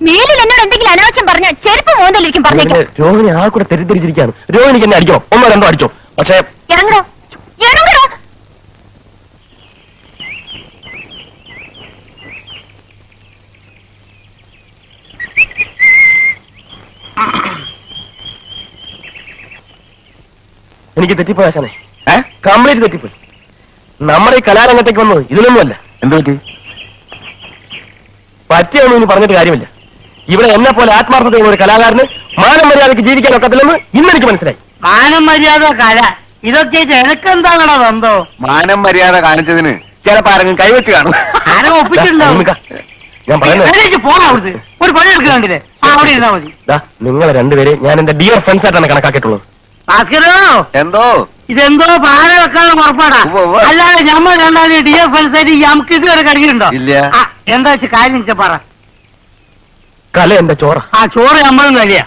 മേലിൽ എന്നോട് എന്തെങ്കിലും അനാവശ്യം പറഞ്ഞ ചെരുപ്പ് മോന്തലിരിക്കും പറഞ്ഞേക്കാം. രോഹിണി ആ കൂടെ തെറ്റിദ്ധരിച്ചിരിക്കുകയാണ്. രോഹിണിക്ക് എന്നെ അടിക്കോ? ഒന്നോ രണ്ടോ അടിച്ചോ? പക്ഷേ ഇറങ്ങണോ ഇറങ്ങണോ? എനിക്ക് തെറ്റിപ്പോയി ആശാനെ, കംപ്ലീറ്റ് തെറ്റിപ്പോയി. നമ്മുടെ ഈ കലാരംഗത്തേക്ക് വന്നത് ഇതിലൊന്നുമല്ല. എന്ത് പറ്റി? പറ്റിയൊന്നും ഇനി പറഞ്ഞിട്ട് കാര്യമില്ല. ഇവിടെ എന്നെ പോലെ ആത്മാർത്ഥതയുള്ള ഒരു കലാകാരന് മാനം മര്യാദയ്ക്ക് ജീവിക്കാൻ ഒക്കത്തില്ലെന്ന് ഇന്നെനിക്ക് മനസ്സിലായി. മാനം മര്യാദ കല ഇതൊക്കെ എനക്കെന്താണോ ബന്ധോ? മാനം മര്യാദ കാണിച്ചതിന് ചിലപ്പോ ആരെങ്കിലും കൈവച്ച് കാണും. ആരും ഒപ്പിച്ചിട്ടുണ്ടാവും. ഞാൻ പറയുന്നത് പോണാവുന്നത് ഒരു പണി എടുക്കുന്നുണ്ടില്ലേ, അവിടെ ഇരുന്നാ മതി. നിങ്ങൾ രണ്ടുപേരെ ഞാൻ എന്റെ ഡിയർ ഫ്രണ്ട്സ് ആയിട്ടാണ് കണക്കാക്കിയിട്ടുള്ളത്. ഭാസ്കരോ, എന്തോ ഇതെന്തോ പാല വെക്കാനുള്ള പുറപ്പാടാ. അല്ലാതെ നമ്മൾ രണ്ടാലും ഡിയർ ഫ്രണ്ട്സ് ആയിട്ട് നമുക്ക് ഇതുവരെ കടിക്കുന്നുണ്ടോ? ഇല്ല. എന്താ വെച്ചാൽ കാര്യം വെച്ചാ പറ. കല എന്റെ ചോറ. ആ ചോറ് നമ്മളും കഴിയാ.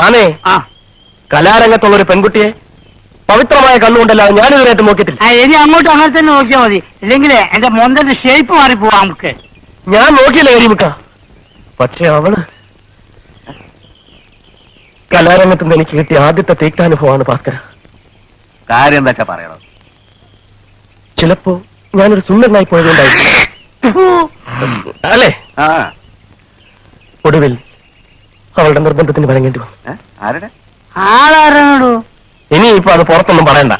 ആണേ, കലാരംഗത്തുള്ള ഒരു പെൺകുട്ടിയെ പവിത്രമായ കണ്ണുകൊണ്ടല്ലാതെ ഞാനിതുവരെയായിട്ട് നോക്കിയിട്ടില്ല. ഇനി അങ്ങോട്ട് അങ്ങനെ തന്നെ നോക്കിയാൽ മതി, ഇല്ലെങ്കിലേ എന്റെ മൊന്തന്റെ ഷേപ്പ് മാറിപ്പോവാ. നമുക്ക് ഞാൻ നോക്കിയില്ല കരിമുക്ക, പക്ഷെ അവള് കലാരംഗത്തുനിന്ന് എനിക്ക് കിട്ടിയ ആദ്യത്തെ തീക്താനുഭവമാണ് ഭാസ്കര. കാര്യം എന്താ വെച്ചാ പറയണോ? ചിലപ്പോ ഞാനൊരു സുന്ദരനായി പോയതുകൊണ്ടായിരുന്നു അല്ലേ? ഒടുവിൽ അവളുടെ നിർബന്ധത്തിന് വഴങ്ങേണ്ടി വന്നു. ആരുടെ ആളാരണോ? ഇനിയിപ്പോ അത് പുറത്തൊന്നും പറയണ്ട.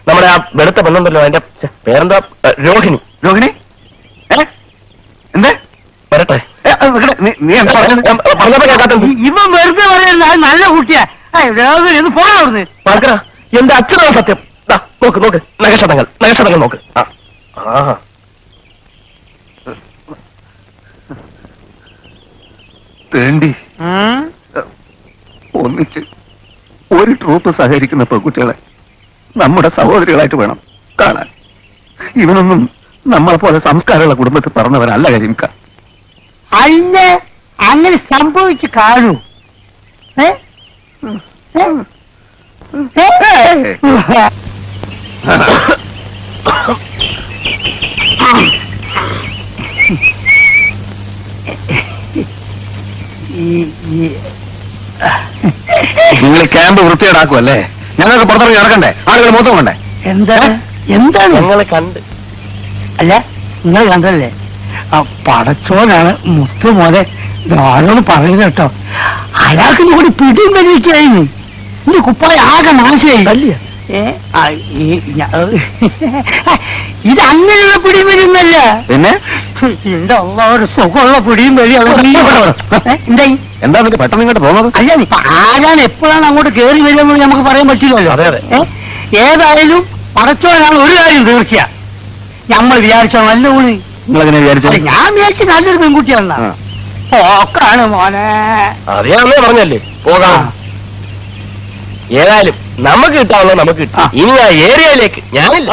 നമ്മുടെ ആ വെളുത്ത പെണ്ണുണ്ടല്ലോ, അതിന്റെ പേരെന്താ? രോഹിണി. രോഹിണി എന്തേ? വരട്ടെ. നീ എന്താ പറഞ്ഞപ്പോ കേൾക്കാത്ത ഇവൻ വെറുതെ പറയുന്നത് നല്ല കുട്ടിയാ. രോഹിണി പോണാവുന്നത് ഭാസ്കര, എന്റെ അച്ഛനാണ് സത്യം. നോക്ക് നോക്ക്, നഗക്ഷതങ്ങൾ നോക്ക്. വേണ്ടി ഒന്നിച്ച് ഒരു ട്രൂപ്പ് സഹകരിക്കുന്ന പെൺകുട്ടികളെ നമ്മുടെ സഹോദരികളായിട്ട് വേണം കാണാൻ. ഇവനൊന്നും നമ്മളെ പോലെ സംസ്കാരമുള്ള കുടുംബത്തിൽ പറഞ്ഞവരല്ല കരിമിക്ക. അല്ല, അങ്ങനെ സംഭവിച്ചു കാണൂ. നിങ്ങൾ ക്യാമ്പ് വൃത്തിയേടാക്കുമല്ലേ? ഞങ്ങൾക്ക് പുറത്തിറങ്ങി നടക്കണ്ടേ? ആളുകൾ മൊത്തം കണ്ടേ? എന്താണ് ഞങ്ങളെ കണ്ട്? അല്ല, നിങ്ങൾ കണ്ടല്ലേ? പടച്ചോനാണ് മുത്തു മോനെ ആരോട് പറയുന്നത് കേട്ടോ. അയാൾക്ക് കൂടി പിടിയും വലിക്കായിരുന്നു. എന്റെ കുപ്പായ ആകെ നാശമായി. ഇത് അങ്ങനെയുള്ള പിടിയും വലിയൊന്നല്ല. പിന്നെ എന്റെ ഒരു സുഖമുള്ള പിടിയും വലിയാണ്. എന്തായി? എന്താ പെട്ടെന്ന് ഇങ്ങോട്ട് പോകുന്നത്? അല്ല, ഇപ്പൊ ആരാണ് എപ്പോഴാണ് അങ്ങോട്ട് കയറി വരുമെന്ന് നമുക്ക് പറയാൻ പറ്റില്ലല്ലോ. ഏതായാലും പടച്ചോനാണ് ഒരു കാര്യം തീർച്ചയാ. നമ്മൾ വിചാരിച്ചോ നല്ല ഊണ്. നിങ്ങളെങ്ങനെ വിചാരിച്ചു? ഞാൻ വിചാരിച്ചു നല്ലൊരു പെൺകുട്ടിയാണ്. ഓക്കാണ് മോനെ. അറിയാന്നേ പറഞ്ഞല്ലേ പോകാം. ഏതായാലും നമുക്ക് കിട്ടാവുന്നത് നമുക്ക് കിട്ടും. ഇനി ആ ഏരിയയിലേക്ക് ഞാനില്ല.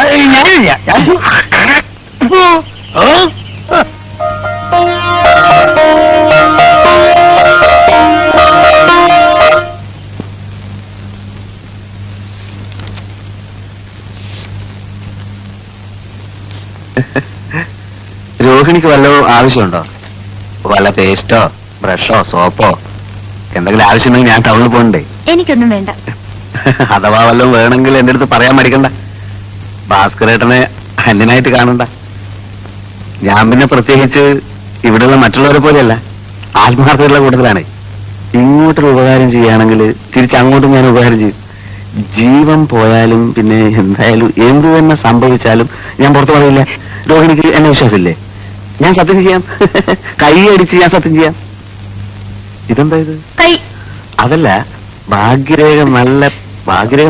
രോഹിണിക്ക് വല്ല ആവശ്യമുണ്ടോ? വല്ല പേസ്റ്റോ ബ്രഷോ സോപ്പോ എന്തെങ്കിലും ആവശ്യമുണ്ടെങ്കിൽ ഞാൻ ടൗണിൽ പോകണ്ടേ? എനിക്കൊന്നും വേണ്ട. അഥവാ വല്ലതും വേണമെങ്കിൽ എന്റെ അടുത്ത് പറയാൻ മടിക്കണ്ട. ഭാസ്കരേട്ടനെ അന്യനായിട്ട് കാണണ്ട. ഞാൻ പിന്നെ പ്രത്യേകിച്ച് ഇവിടെയുള്ള മറ്റുള്ളവരെ പോലെയല്ല, ആത്മാർത്ഥതയുള്ള കൂട്ടത്തിലാണ്. ഇങ്ങോട്ടൊരു ഉപകാരം ചെയ്യുകയാണെങ്കിൽ തിരിച്ചങ്ങോട്ടും ഞാൻ ഉപകാരം ചെയ്യും. ജീവൻ പോയാലും പിന്നെ എന്തായാലും എന്തു തന്നെ സംഭവിച്ചാലും ഞാൻ പുറത്തു പറയില്ല. രോഹിണിക്ക് എന്നെ വിശ്വാസമില്ലേ? ഞാൻ സത്യം ചെയ്യാം. കൈ അടിച്ച് ഞാൻ സത്യം ചെയ്യാം. ഇതെന്താ ഇത്? അതല്ല, ഭാഗ്യരേഖ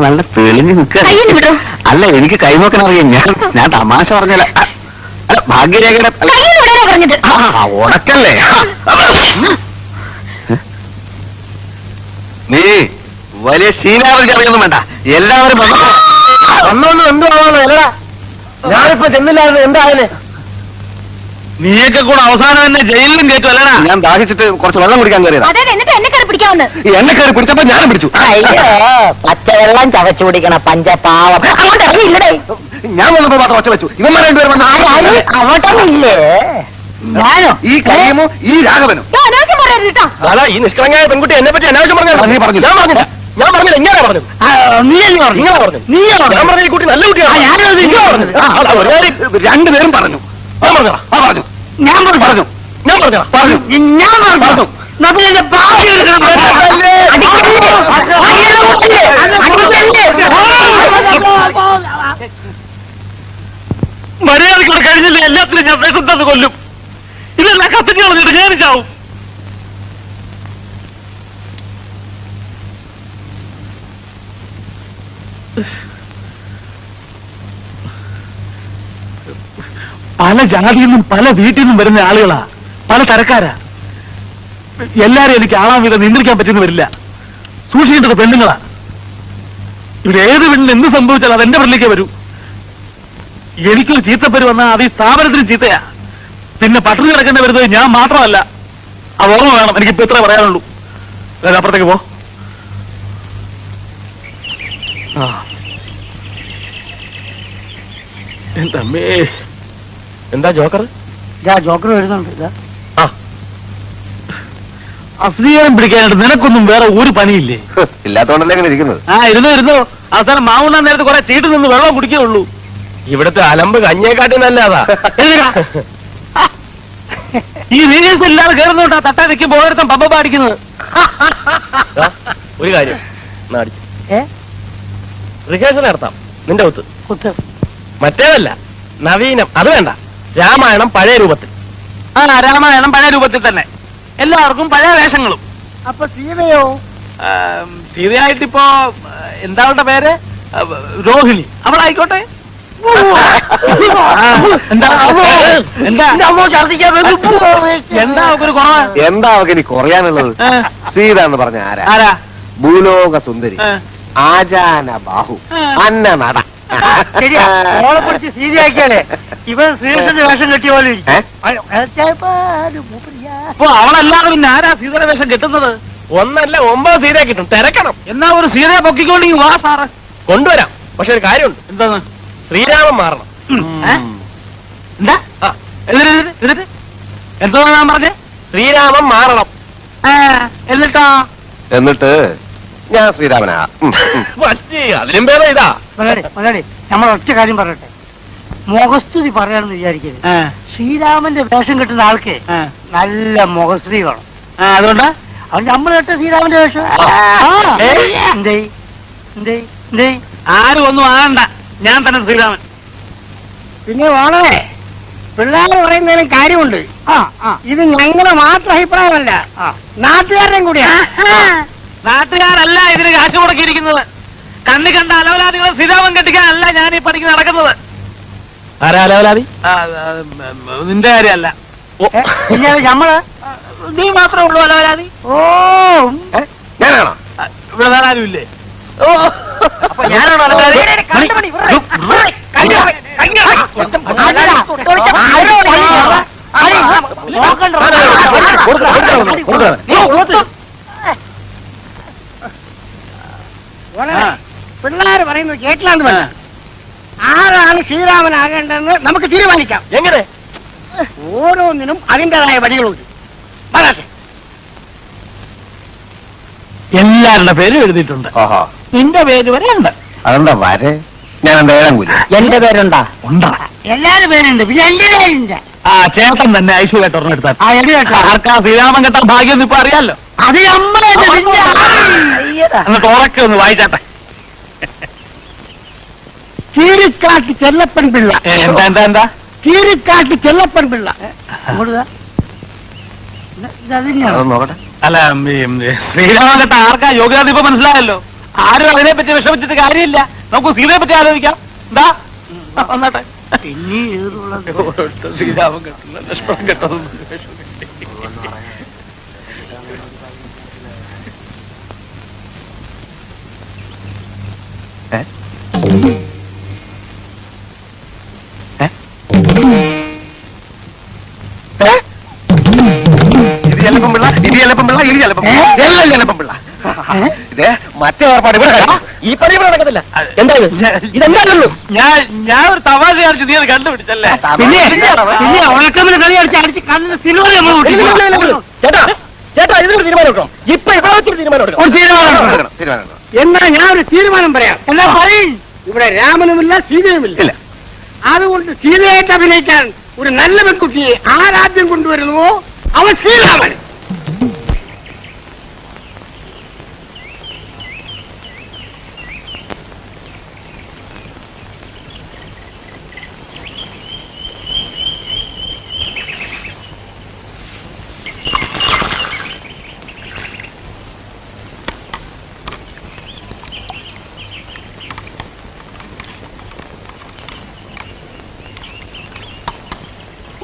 നല്ല തെളിഞ്ഞു നിൽക്കുക. അല്ല, എനിക്ക് കൈനോക്കാൻ അറിയാം. ഞാൻ തമാശ പറഞ്ഞല്ല. അല്ല, ഭാഗ്യരേഖയുടെ ഉടക്കല്ലേ? നീ വലിയ ശീലാവധി അറിയൊന്നും വേണ്ട. എല്ലാവരും വന്നൊന്നും എന്തോ ആവാന്നോ? അല്ലടാ, ഞാനിപ്പോ ചെന്നില്ലായിരുന്നു. എന്തായാലും നീയൊക്കെ കൂടെ അവസാനം തന്നെ ജയിലിലും കയറ്റും അല്ലടാ. ഞാൻ ദാഹിച്ചിട്ട് കുറച്ച് വെള്ളം കുടിക്കാൻ കയറിയതാ. എന്നെ കയറി പിടിച്ചപ്പോ ഞാനും പിടിച്ചു. പച്ചവെള്ളം ചവച്ചു കുടിക്കണ പഞ്ചപാവം. ഞാൻ വന്നപ്പോ മാത്രം ഒച്ച വെച്ചു. ഇവന്മാരെ അങ്ങോട്ടൊന്നുമില്ലേ? ഞാനോ? ഈ കരീമും ഈ രാഘവനും പറയരുത് കേട്ടോ. അതാ ഈ നിഷ്കളങ്കയായ പെൺകുട്ടി എന്നെ പറ്റി അനാവശ്യം പറഞ്ഞു. നീ പറഞ്ഞില്ല. ഞാൻ പറഞ്ഞില്ല ഇങ്ങനെ പറഞ്ഞു. നീയല്ലേ പറഞ്ഞു? നിങ്ങളാ പറഞ്ഞു. ഞാൻ പറഞ്ഞ ഈ കുട്ടി നല്ല കുട്ടിയാണ്. ഞാനത് നിങ്ങളാ പറഞ്ഞത്. ഒരു കാര്യം രണ്ടുപേരും പറഞ്ഞു. ഞാൻ പറഞ്ഞതാ. പറഞ്ഞു. ഞാൻ പറഞ്ഞു ഞാൻ പറഞ്ഞതാ. പറഞ്ഞു. ഞാൻ പറഞ്ഞു നമ്മുടെ ഭാവി മര്യാദയ്ക്കൂടെ കഴിഞ്ഞില്ല എല്ലാത്തിനും ഞാൻ വിഷം തന്ന് കൊല്ലും. ഇതെല്ലാം കത്തിച്ച് കളഞ്ഞിട്ട് കയറി ചാവും. പല ജാതിയിൽ നിന്നും പല വീട്ടിൽ നിന്നും വരുന്ന ആളുകളാ, പല തരക്കാരാ. എല്ലാരും എനിക്ക് ആളാം വിധം നിയന്ത്രിക്കാൻ പറ്റുന്ന വരില്ല. സൂക്ഷിക്കേണ്ടത് പെണ്ണുങ്ങളാ. ഇവിടെ ഏത് പെണ്ണിന് എന്ത് സംഭവിച്ചാലും അതെന്റെ പേരിലേക്ക് വരൂ. എനിക്കൊരു ചീത്തപ്പേര് വന്നാൽ അത് ഈ സ്ഥാപനത്തിന് ചീത്തയാ. പിന്നെ പട്ടിണി കിടക്കേണ്ടി വരുന്നത് ഞാൻ മാത്രമല്ല. അത് ഓർമ്മ വേണം. എനിക്കിപ്പോ ഇത്ര പറയാനുള്ളൂ. അപ്പുറത്തേക്ക് പോ. എന്തമ്മേ, എന്താ ജോക്കർ? ജോക്കർ വരുന്നുണ്ട്. അശ്ലീലം പിടിക്കാനായിട്ട് നിനക്കൊന്നും വേറെ ഒരു പണിയില്ലേ? ഇല്ലാത്തോണ്ടല്ലേ ഇങ്ങനെ ഇരിക്കുന്നത്. ഇരുന്നോ. അവസാനം മാവുണ്ണാൻ നേരത്ത് കുറെ ചീട്ട് നിന്ന് വെള്ളം കുടിക്കുകയുള്ളൂ. ഇവിടുത്തെ അലമ്പ് കഞ്ഞേക്കാട്ടി നല്ലതാ. ഈ റീൽസ് ഇല്ലാതെ കയറുന്നോട്ടാ തട്ടാ നിൽക്കുമ്പോ ഓരോരുത്തൻ പമ്പ പാടിക്കുന്നത്. ഒരു കാര്യം റിഹേഴ്സൽ നടത്താം നിന്റെ ഒത്ത്. മറ്റേതല്ല, നവീനം. അത് വേണ്ട. രാമായണം പഴയ രൂപത്തിൽ. രാമായണം പഴയ രൂപത്തിൽ തന്നെ. എല്ലാവർക്കും പഴയ വേഷങ്ങളും. അപ്പൊ സീതയോ? സീതയായിട്ടിപ്പോ എന്താ അവളുടെ പേര്? രോഹിണി. അവളായിക്കോട്ടെ. എന്താ എന്താ അവക്കൊരു കുറവ്? എന്താ അവക്ക് ഇനി കുറയാനുള്ളത്? സീത എന്ന് പറഞ്ഞ ആരാ? ഭൂലോക സുന്ദരി, ആജാന ബാഹു, അന്ന നട. ഓളെ പിടിച്ച് സീതയാക്കിയാലേ ഇവൻ ശ്രീകൃഷ്ണന്റെ വേഷം കെട്ടിയ പോലെ അപ്പൊ അവളല്ലാതെ പിന്നെ ആരാ സീതയുടെ വേഷം കെട്ടുന്നത്? ഒന്നല്ല 9 സീതയെ കിട്ടും. തിരക്കണം. എന്നാ ഒരു സീതയെ പൊക്കിക്കൊണ്ടെങ്കിൽ വാ സാറ്. കൊണ്ടുവരാം. പക്ഷെ ഒരു കാര്യമുണ്ട്. എന്താന്ന്? ശ്രീരാമൻ മാറണം. എന്താ എന്നിട്ട് എന്തോ ഞാൻ പറഞ്ഞേ? ശ്രീരാമൻ മാറണം. എന്നിട്ടോ? എന്നിട്ട് ഞാൻ ശ്രീരാമനാ. ഫസ്റ്റ് അതിലും പേരെ ഇതാ. മലയാളി നമ്മൾ ഒറ്റ കാര്യം പറയട്ടെ. മുഖസ്തുതി പറയാണെന്ന് വിചാരിക്കരുത്. ശ്രീരാമന്റെ വേഷം കിട്ടുന്ന ആൾക്ക് നല്ല മുഖസ്തുതി വേണം. അതുകൊണ്ട് അവൻ നമ്മൾ കേട്ട ശ്രീരാമന്റെ വേഷം എന്തേ എന്തേ എന്തേ ആരും ഒന്നും ആകണ്ട. ഞാൻ തന്നെ ശ്രീരാമൻ. പിന്നെ വേണേ പിള്ളേർ പറയുന്നതിനും കാര്യമുണ്ട്. ഇത് ഞങ്ങളുടെ മാത്രം അഭിപ്രായമല്ല, നാട്ടുകാരുടെയും കൂടിയാണ്. നാട്ടുകാരല്ല ഇതിന് കാശ് മുടക്കിയിരിക്കുന്നത്. കണ്ണി കണ്ട അലവലാദികളെ ശ്രീരാമൻ കെട്ടിക്കാനല്ല ഞാൻ ഈ പണിക്ക് നടക്കുന്നത്. ആരാ അലവലാതി? നിന്റെ കാര്യമല്ല. പിന്നെ നമ്മള് നീ മാത്രമേ ഉള്ളൂ അലവലാതി. ഓ ഞാനാണോ? ഇവിടെ വേറെ ആരുമില്ലേ? അപ്പൊ ഞാനാണോ അലവലാതി? പിള്ളേർ പറയുന്നത് കേട്ടില്ലാന്ന് പറഞ്ഞ ആരാണ് ശ്രീരാമനാകേണ്ടതെന്ന് നമുക്ക് തീരുമാനിക്കാം. എങ്ങനെ? ഓരോന്നിനും അതിൻ്റെതായ വഴികളുണ്ട്. എല്ലാവരുടെ പേരും എഴുതിയിട്ടുണ്ട്. ഓഹോ, നിന്റെ പേര് വരെ ഉണ്ട്. അതെന്താ വരെ? ഞാൻ എന്താ ഏഴാം കൂലി? എന്റെ പേരുണ്ടാ? ഉണ്ടാ. എല്ലാരും പേരുണ്ട്. പിന്നെ എന്റെ പേരില്ല. ചേട്ടൻ തന്നെ ഐശ്വര്യായിട്ട് ഒരെണ്ണം എടുത്താൽ. എഴുതട്ടോ. ആർക്കാ ശ്രീരാമൻ കെട്ടാൻ ഭാഗ്യം ഇപ്പൊ അറിയാലോ. അത് നമ്മളെ എന്നിട്ട് ഉറക്കെ ഒന്ന് വായിച്ചാട്ടെ. കീരിക്കാട്ട് ചെല്ലപ്പൻ പിള്ള. എന്താ എന്താ എന്താ? കീരിക്കാട്ട് ചെല്ലപ്പൻ പിള്ള. അതൊന്ന് നോക്കട്ടെ. അല്ല, ശ്രീരാമൻ കെട്ട ആർക്കാ യോഗ്യത ഇപ്പൊ മനസ്സിലായല്ലോ. ആരും അതിനെപ്പറ്റി വിഷമിച്ചിട്ട് കാര്യമില്ല. നമുക്ക് സീതയെ പറ്റി ആലോചിക്കാം. എന്താ വന്നാട്ടെ. പിന്നെ ശ്രീരാമൻ കെട്ടില്ല, ലക്ഷ്മണൻ കെട്ടത്. ഇത് ചെലപ്പം പിള്ള, ഇത് ചെലപ്പം പിള്ള, ഇത് ചെലപ്പം പിള്ള, എല്ലാം ചെലപ്പം പിള്ള. ഇത് മറ്റേ ഏർപ്പാട് ഇവിടെ കഴിഞ്ഞു. ഈ പണി ഇവിടെ നടക്കത്തില്ല. എന്താ ഇത്? ഇതെന്താണല്ലോ? ഞാൻ ഒരു തമാശ കാണിച്ച് നീ അത് കണ്ടുപിടിച്ചല്ലേ? പിന്നെ ഉണക്കമിന് കളി അടിച്ച് കണ്ണിന് സിൽവർ നമ്മൾ ചേട്ടാ ചേട്ടാ തീരുമാനം എടുക്കണം. ഇപ്പൊ ഇവിടെ വെച്ചൊരു തീരുമാനം എടുക്കണം. ഒരു തീരുമാനം എന്നാ ഞാൻ ഒരു തീരുമാനം പറയാം. എന്നാ പറയും. ഇവിടെ രാമനുമില്ല സീതയുമില്ല. ഇല്ല. അതുകൊണ്ട് സീതയായിട്ട് അഭിനയിക്കാൻ ഒരു നല്ല പെൺകുട്ടിയെ ആരാദ്യം കൊണ്ടുവരുന്നുവോ അവൻ ശ്രീരാമൻ.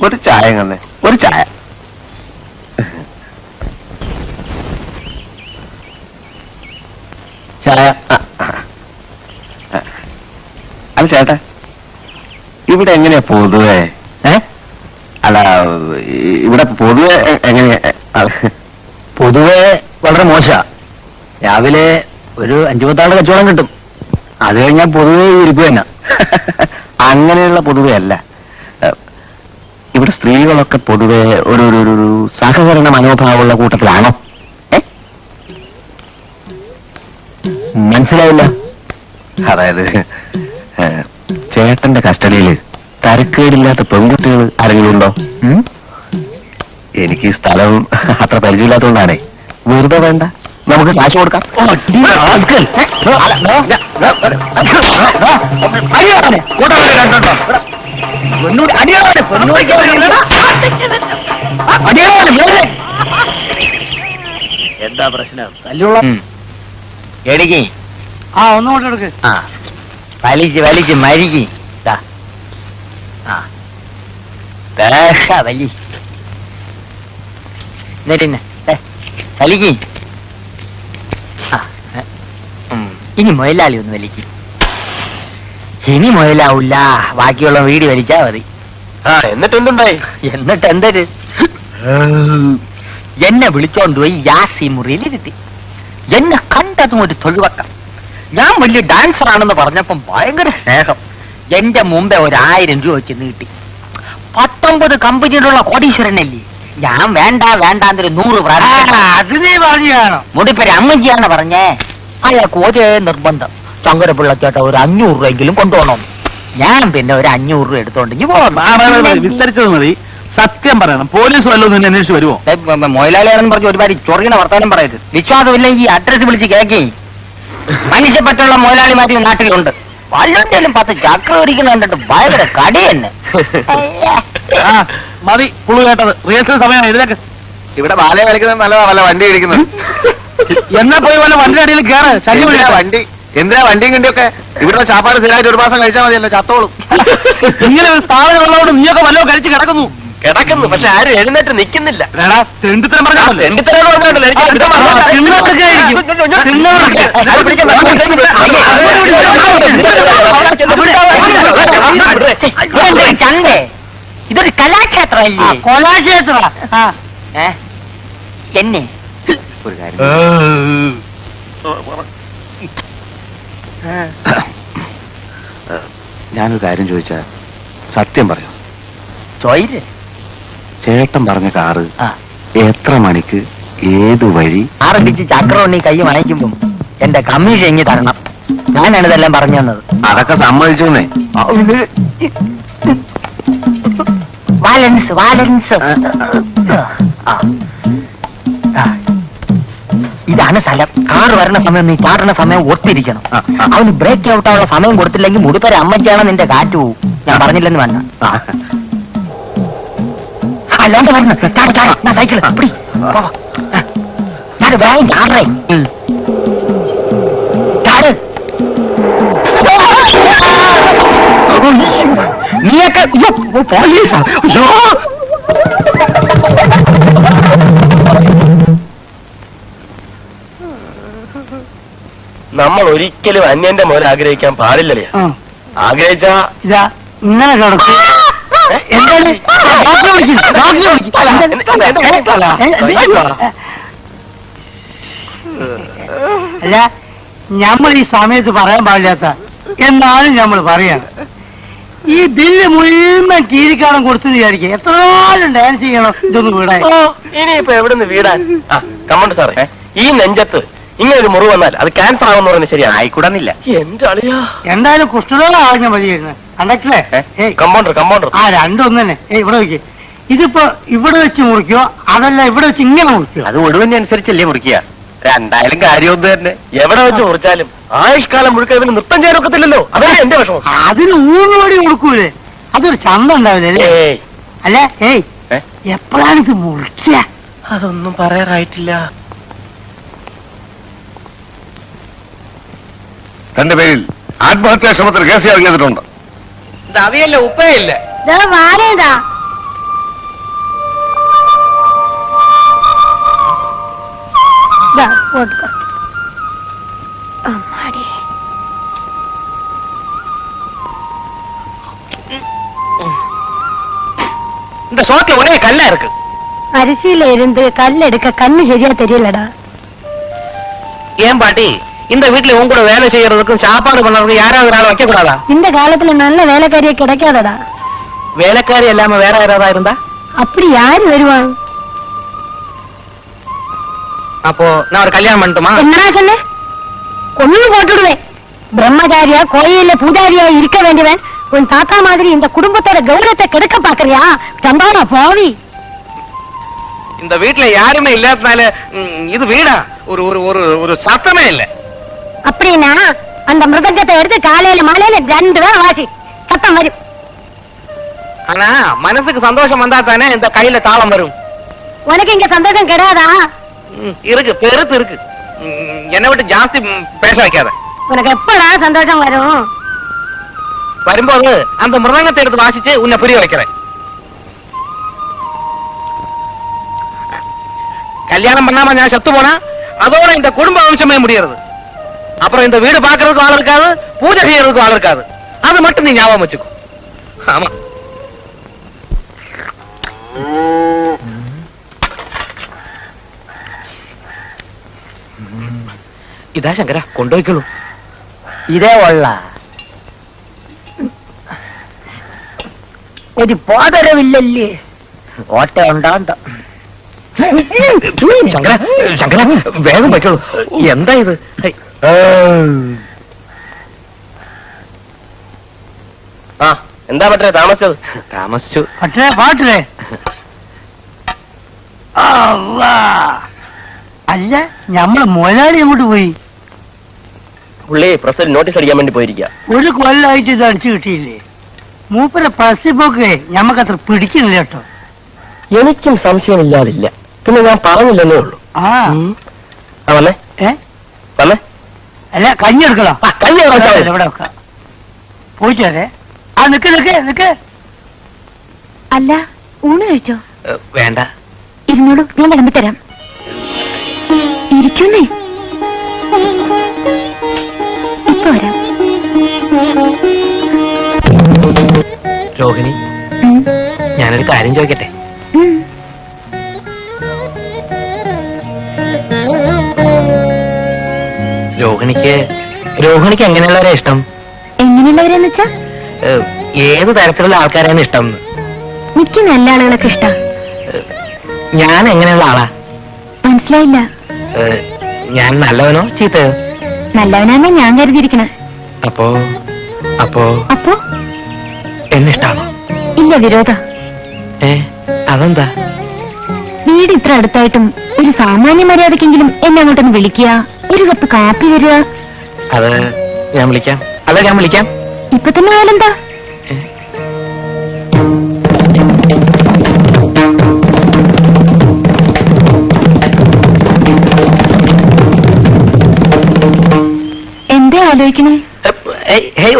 ഒരു ചായ കണ്ണേ, ഒരു ചായ. ചായ. അല്ല ചേട്ടാ, ഇവിടെ എങ്ങനെയാ പൊതുവെ? അല്ല, ഇവിടെ പൊതുവെ എങ്ങനെയാ? പൊതുവെ വളരെ മോശ. രാവിലെ ഒരു 5-10 കച്ചവടം കിട്ടും. അത് കഴിഞ്ഞാൽ പൊതുവെ ഇരിപ്പ് തന്നെ. അങ്ങനെയുള്ള പൊതുവെ അല്ല. ഇവിടെ സ്ത്രീകളൊക്കെ പൊതുവെ ഒരു ഒരു സഹകരണ മനോഭാവമുള്ള കൂട്ടത്തിലാണോ? മനസ്സിലായില്ല. അതായത് ചേട്ടന്റെ കസ്റ്റഡിയില് തരക്കേടില്ലാത്ത പെൺകുട്ടികൾ ആരെങ്കിലും ഉണ്ടോ? എനിക്ക് ഈ സ്ഥലം അത്ര പരിചയമില്ലാത്തതുകൊണ്ടാണേ. വെറുതെ വേണ്ട, നമുക്ക് കാശ് കൊടുക്കാം. എന്താ പ്രശ്നം? എടിക്ക്. ഒന്നുകൊണ്ട് എടുക്ക്. വലിച്ച് മരിക്ക്. വലി വലിക്ക്. ഇനി മുയലാളി ഒന്ന് വലിക്ക്. ഇനി മുയലാവൂല, ബാക്കിയുള്ള വീടി വലിച്ചാ മതി. എന്നിട്ട് എന്തുണ്ടായി? എന്നിട്ട് എന്തൊരു എന്നെ വിളിച്ചോണ്ട് പോയി യാസി മുറിയിലിരുത്തി. എന്നെ കണ്ടതും ഒരു തൊഴിവക്കം. ഞാൻ വലിയ ഡാൻസർ ആണെന്ന് പറഞ്ഞപ്പം ഭയങ്കര സ്നേഹം. എന്റെ മുമ്പേ 1000 രൂപ വെച്ച് നീട്ടി. 19 കമ്പനിയിലുള്ള കോടീശ്വരനല്ലേ. ഞാൻ വേണ്ട വേണ്ടാന്നൊരു 100 അതിനെ പറഞ്ഞാണോ? മുടിപ്പേര് അമ്മജിയാണ് പറഞ്ഞേ. അയാൾക്ക് ഒരേ നിർബന്ധം, ശങ്കരപിള്ളച്ചേട്ട ഒരു 500 രൂപയെങ്കിലും കൊണ്ടുപോകണം. ഞാൻ പിന്നെ ഒരു 500 രൂപ എടുത്തോണ്ടെങ്കിൽ വിസ്തരിച്ചത് മതി. സത്യം പറയണം, പോലീസ് വല്ലതും നിന്നെ അന്വേഷിച്ച് വരുമോ? മൊയിലാളിയാണെന്ന് പറഞ്ഞ് ഒരുപാട് ചൊറിയണ വർത്താനം പറയരുത്. വിശ്വാസമില്ലെങ്കിൽ അഡ്രസ് വിളിച്ച് കേക്കി. മനുഷ്യപ്പറ്റുള്ള മൊയിലാളിമാരി നാട്ടിലുണ്ട്. വല്ലതിലും 10 ചക്ര ഒരിക്കലും കണ്ടിട്ട് ഭയങ്കര കടി തന്നെ. മതി പുളു കേട്ടത്. റിഹേഴ്സൽ സമയം എഴുതേക്ക്. ഇവിടെ ബാല കളിക്കുന്നത് നല്ലതാ, വല്ല വണ്ടി ഇടിക്കുന്നത്. എന്നാ പോയി വല്ല വണ്ടിയുടെ അടിയിൽ കയറ്. ശല്യം വണ്ടി എന്തിനാ വണ്ടിയും കണ്ടിയൊക്കെ? ഇവിടെ ചാപ്പാട് സ്ഥിരമായിട്ട് 1 മാസം കഴിച്ചാൽ മതിയല്ലോ, ചത്തോളും. ഇങ്ങനെ ഒരു സ്ഥാപനം ഉള്ളതുകൊണ്ട് നീയൊക്കെ വല്ലതും കഴിച്ച് കിടക്കുന്നു. പക്ഷെ ആരും എഴുന്നേറ്റ് നിൽക്കുന്നില്ല. തെണ്ടിത്തരം പറഞ്ഞാൽ ചന്തേ, ഇതൊരു കലാക്ഷേത്രമല്ലേ? കലാക്ഷേത്ര എന്നെ ഒരു കാര്യം, ഞാനൊരു കാര്യം ചോദിച്ചാ സത്യം പറയൂ. ചോയില്ലേ? ചേട്ടൻ പറഞ്ഞ കാറ് എത്ര മണിക്ക് ഏത് വഴി ആരംഭിച്ച് ചക്രവണ്ണി കൈ വാങ്ങിക്കുമ്പോ എന്റെ കമ്മീഷൻ ഇങ്ങി തരണം. ഞാനാണ് ഇതെല്ലാം പറഞ്ഞു തന്നത്. അതൊക്കെ സമ്മതിച്ചേ. വാലൻസ് വാലൻസ്. ഇതാണ് സ്ഥലം. കാറ് വരണ സമയം നീ ചാടണ സമയം ഒത്തിരിക്കണം. അവന് ബ്രേക്ക് ഔട്ടാനുള്ള സമയം കൊടുത്തില്ലെങ്കിൽ മുടിപ്പര അമ്മച്ചാണ് നിന്റെ കാറ്റ് പോവും. ഞാൻ പറഞ്ഞില്ലെന്ന് വന്ന അല്ലാണ്ട് പറഞ്ഞു. സൈക്കിള് അപ്പടി ഞാൻ വേഗം ചാടേ. ചാട്. നീയൊക്കെ പോലീസാ? നമ്മൾ ഒരിക്കലും അന്യന്റെ മോനെ ആഗ്രഹിക്കാൻ പാടില്ലല്ലേ. ആഗ്രഹിച്ചാ ഇങ്ങനെ കിടക്കും. അല്ല, നമ്മൾ ഈ സമയത്ത് പറയാൻ പാടില്ലാത്ത എന്നാലും നമ്മൾ പറയാണ്. ഈ ബില്ല് മുഴുവൻ കീരിക്കാണം കൊടുത്തു വിചാരിക്കുക. എത്ര നാളും ഡാൻസ് ചെയ്യണം ഇതൊന്ന് വീടാൻ. ഇനിയിപ്പോ എവിടുന്ന് വീടാൻ? കമ്മണ്ട് സാറേ, ഈ നെഞ്ചത്ത് ഇങ്ങനെ ഒരു മുറിവ് വന്നാൽ അത് ക്യാൻസർ ആകുമെന്ന് പറയുന്നത് ശരിയാണ്. ആയിക്കൂടുന്നില്ല. എന്റെ അളിയാ. എന്തായാലും കുഷ്ഠരോഗം ആകാൻ മതിയായിരുന്നു കണ്ടക്ടറെ. കമ്പൗണ്ടർ ആ രണ്ടും തന്നെ. ഇവിടെ വെക്ക്. ഇതിപ്പോ ഇവിടെ വെച്ച് മുറിക്കോ അതല്ല ഇവിടെ വെച്ച് ഇങ്ങനെ മുറിക്കോ? അത് ഒടുവിനനുസരിച്ചല്ലേ മുറിക്കുക. രണ്ടായാലും കാര്യമൊന്നും തന്നെ. എവിടെ വെച്ച് മുറിച്ചാലും ആയുഷ്കാലം മുഴുക്ക ഇവന് നൃത്തം ചെയ്യാൻ ഒക്കത്തില്ലല്ലോ. അതാണ് എന്റെ വിഷമം. അതിന് 3 കോടി കൊടുക്കൂലേ? അതൊരു ചന്തം ഉണ്ടാവില്ലേ? ഏയ്, അല്ല എപ്പോഴാണ് ഇത് മുറിക്കുക? അതൊന്നും പറയാറായിട്ടില്ല. തന്റെ പേരിൽ ആത്മഹത്യാ ശ്രമത്തിൽ കേസ് ഇറങ്ങിയിട്ടുണ്ട്. അവയല്ല ഉപ്പയില്ല. വാരേതാ அம்மாடி இந்த சோத்துல ஒரே கல்லா இருக்கு. அரிசியில இருந்து கல் எடுக்க கண்ணு சரியா தெரியலடா. ஏன் பாட்டி, இந்த வீட்டுல உன் கூட வேலை செய்யறதுக்கும் சாப்பாடு பண்றதுக்கும் யாராவது ஆள் வைக்க கூடாதா? இந்த காலத்துல நல்ல வேலைக்காரியே கிடைக்காதடா. வேலைக்காரி இல்லாம வேற யாராவது இருந்தா அப்படி யாரு வருவாங்க? அப்போ நான் ஒரு கல்யாணம் பண்ணட்டுமா? என்னடா சொன்ன? கொன்னு போட்டுடுவேன். பிரம்மச்சாரியா கோயில்ல பூஜாரியா இருக்க வேண்டியவன் உன் தாத்தா மாதிரி இந்த குடும்பத்தோட கௌரவத்தை கெடுக்க பாக்குறியா? சம்பாவா போவி. இந்த வீட்டுல யாருமே இல்லாதனால இது வீடா ஒரு ஒரு ஒரு ஒரு சத்தமே இல்ல. அப்படின்னா அந்த மிருதங்கத்தை எடுத்து காலையில மாலையில 2 தடவை வாசி, சத்தம் வரும். ஆனா மனசுக்கு சந்தோஷம் வந்தா தானே இந்த கையில தாளம் வரும். உனக்கு இங்க சந்தோஷம் கிடையாதா? இருக்கு, பெருத்து இருக்கு. என்னை விட்டு ஜாஸ்தி பேச வைக்காத. உனக்கு எப்படா சந்தோஷம் வரும்? வரும்போது அந்த மிருதங்கத்தை எடுத்து வாசிச்சு உன்னை புரிய வைக்கிறேன். கல்யாணம் பண்ணாம நான் செத்து போனா அதோட இந்த குடும்ப வம்சமே முடியறது. அப்புறம் இந்த வீடு பாக்குறதுக்கு ஆள் இருக்காது, பூஜை செய்யறதுக்கு ஆள் இருக்காது. அது மட்டும் நீ ஞாபகம் வச்சுக்கோ. ஆமா. ഇതാ ശങ്കര, കൊണ്ടുപോയിക്കോളൂ. ഇതേ ഉള്ള ഒരു പോതരവില്ലല്ലേ? ഓട്ട ഉണ്ടാണ്ട. ശങ്കര, ശങ്കര വേഗം വയ്ക്കോളൂ. എന്താ ഇത്? ആ, എന്താ പറ്റേ താമസിച്ചത്? താമസിച്ചു. പക്ഷേ പാട്ടില്ലേ? അല്ല, ഞമ്മള് മുതലാളി അങ്ങോട്ട് പോയി. പുള്ളി പ്രസിഡന്റ് നോട്ടീസ് അടിക്കാൻ വേണ്ടി പോയിരിക്കുക. 1 കൊല്ലമായിട്ട് ഇത് അടിച്ചു കിട്ടിയില്ലേ? മൂപ്പരെ പ്രസിപ്പോക്കെ ഞമ്മക്കത്ര പിടിക്കുന്നില്ല കേട്ടോ. എനിക്കും സംശയമില്ലാതില്ല. പിന്നെ ഞാൻ പറഞ്ഞില്ലെന്നേ ഉള്ളൂ. ആ വന്നേ വന്നേ. അല്ല, കഞ്ഞി എടുക്കണം. കഞ്ഞി ഇവിടെ വെക്കാം. പോയിട്ട് വരെ. ആ നിക്ക് നിക്ക് നിക്ക്. അല്ല, ഊണ് കഴിച്ചോ? വേണ്ട. ഇരുന്നോളൂ, ഞാൻ വിളമ്പി തരാം. ഇരിക്കുന്നേ, ഇപ്പൊ വരാം. രോഹിണി, ഞാനൊരു കാര്യം ചോദിക്കട്ടെ? രോഹിണിക്ക് എങ്ങനെയുള്ളവരെ ഇഷ്ടം? എങ്ങനെയുള്ളവരെന്ന് വെച്ചാ? ഏത് തരത്തിലുള്ള ആൾക്കാരാണ് ഇഷ്ടം? എനിക്ക് നല്ല ആളുകളൊക്കെ ഇഷ്ടം. ഞാൻ എങ്ങനെയുള്ള ആളാ? മനസ്സിലായില്ല. ഞാൻ നല്ലവനോ ചീത്തയോ? നല്ലവനാണ് ഞാൻ കരുതിയിരിക്കണ. അപ്പോ അപ്പോ അപ്പോ എന്നിഷ്ടാണോ? ഇല്ല, വിരോധ. അതെന്താ? വീട് ഇത്ര അടുത്തായിട്ടും ഒരു സാമാന്യ മര്യാദക്കെങ്കിലും എന്നെ അങ്ങോട്ടൊന്ന് വിളിക്കുക, ഒരു കപ്പ് കാപ്പി തരിക. അത് ഞാൻ വിളിക്കാം. ഞാൻ വിളിക്കാം. ഇപ്പൊ തന്നെ ആയാലെന്താ? എന്താ ആലോചിക്കണേ?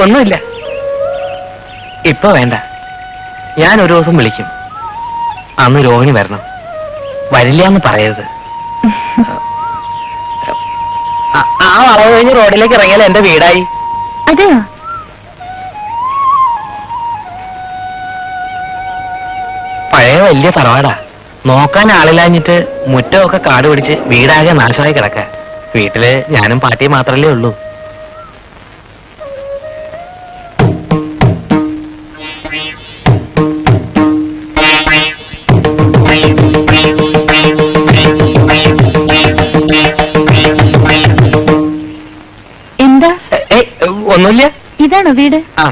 ഒന്നുമില്ല. ഇപ്പൊ വേണ്ട. ഞാൻ ഒരു ദിവസം വിളിക്കും. അന്ന് രോഹിണി വരണം. വരില്ല എന്ന് പറയരുത്. ആ വളവ് കഴിഞ്ഞ് റോഡിലേക്ക് ഇറങ്ങിയാൽ എന്റെ വീടായി. അതെയോ? പഴയ വലിയ തറവാടാ. നോക്കാൻ ആളില്ലാഞ്ഞിട്ട് മുറ്റമൊക്കെ കാട് പിടിച്ച് വീടാകെ നാശമായി കിടക്ക. വീട്ടില് ഞാനും പാട്ടിയും മാത്രല്ലേ ഉള്ളൂ. ഇതാണോ വീട്? ആ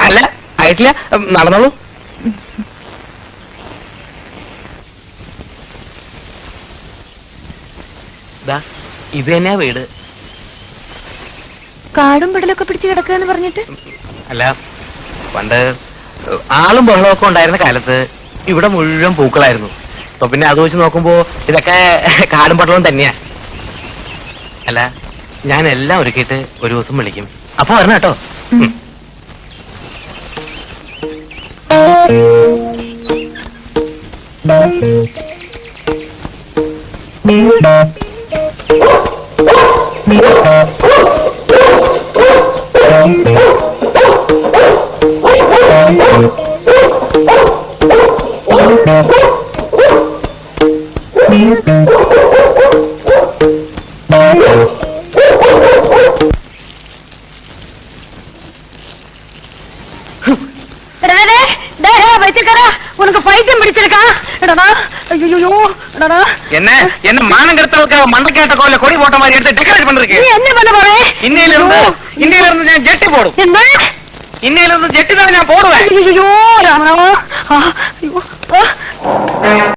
അല്ല, ആയിട്ടില്ല. നടന്നോളൂ. ഇത് തന്നെയാ വീട്. കാടും പടലൊക്കെ പിടിച്ച് കിടക്കുക പറഞ്ഞിട്ട്. അല്ല, പണ്ട് ആളും ബഹളമൊക്കെ ഉണ്ടായിരുന്ന കാലത്ത് ഇവിടെ മുഴുവൻ പൂക്കളായിരുന്നു. അപ്പൊ പിന്നെ അത് വെച്ച് നോക്കുമ്പോ ഇതൊക്കെ കാടും പടലവും തന്നെയാ. അല്ല, ഞാൻ എല്ലാം ഒരുക്കിയിട്ട് ഒരു ദിവസം വിളിക്കും. അപ്പൊ വരണം കേട്ടോ. உனக்கு பைத்தியம் பிடிச்சிருக்கா? ஐயோ, என்ன மானம் கெடுத்தவளுக்கு மண்டக்கேட்ட கோயில கொடி போட்ட மாதிரி எடுத்து டெக்கரேட் பண்ணிருக்கேன். நீ என்ன பண்ண போற? இன்னையில இருந்து நான் ஜெட்டி போடும். என்ன? இன்னையில இருந்து ஜெட்டி தான் நான் போடுவேன். ஐயோ ராமராவா.